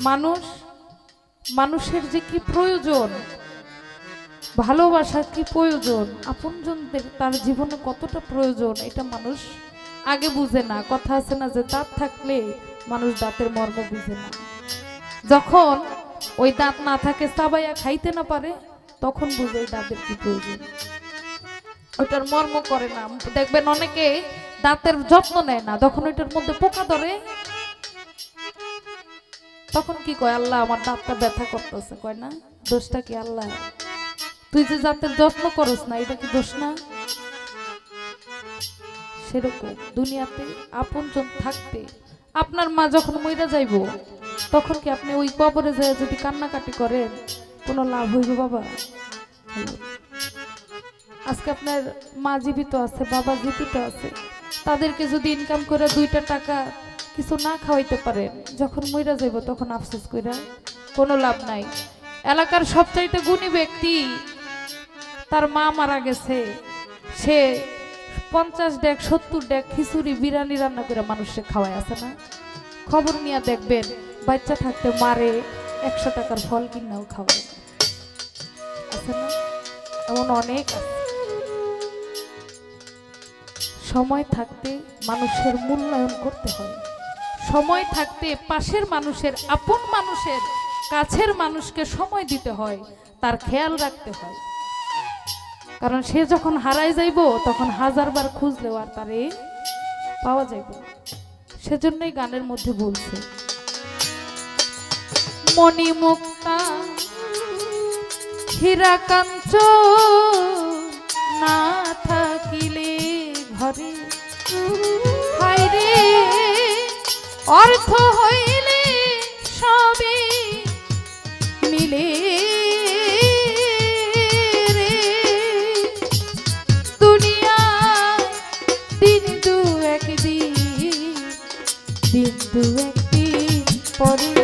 মানুষ মানুষের যে কি প্রয়োজন, ভালোবাসা কি প্রয়োজন, আপনজনদের তার জীবনে কতটা প্রয়োজন, এটা মানুষ আগে বুঝে না। কথা আছে না যে দাঁত থাকলে মানুষ দাঁতের মর্ম বুঝে না। যখন ওই দাঁত না থাকে, চাবাইয়া খাইতে না পারে, তখন বুঝে ওই দাঁতের কি প্রয়োজন, ওইটার মর্ম করে না। দেখবেন অনেকে দাঁতের যত্ন নেয় না, যখন ওইটার মধ্যে পোকা ধরে তখন কি কয়, আল্লাহ আমার দাঁতটা ব্যথা করতেছে, কয় না? দোষটা কি আল্লাহ? তুই যে দাঁতের যত্ন করস না, এটা কি দোষ না? সেরকম দুনিয়াতে আপনজন থাকতে, আপনার মা যখন মইরা যাইব, তখন কি আপনি ওই কবরে যায় যদি কান্নাকাটি করেন, কোনো লাভ হইব বাবা? আজকে আপনার মা জীবিত আছে, বাবা জীবিত আছে, তাদেরকে যদি ইনকাম করে 2টা টাকা কিছু না খাওয়াইতে পারেন, যখন মইরা যাইব তখন আফসোস কইরা কোনো লাভ নাই। এলাকার সবচাইতে গুণী ব্যক্তি, তার মা মারা গেছে, সে 50 ডেক 70 ডেক খিচুড়ি বিরিয়ানি রান্না করে মানুষকে খাওয়ায়, আছে না? খবর নিয়ে দেখবেন, বাচ্চা থাকতে মারে 100 টাকার ফল কিনাও খাওয়ায়, আছে না? এমন অনেক আছে। সময় থাকতে মানুষের মূল্যায়ন করতে হয়, সময় থাকতে পাশের মানুষের, আপন মানুষের, কাছের মানুষকে সময় দিতে হয়, তার খেয়াল রাখতে হয়। কারণ সে যখন হারায় যাইব, তখন 1000বার খুঁজলেও আর তারে পাওয়া যাইব। সেজন্যই গানের মধ্যে বলছে, মণি মুক্তা হীরা কাঞ্চন না থাকিলে ঘরে, হায়রে অর্থ হইলে সবে মিলে রে, দুনিয়া দিন দু একদিন পরে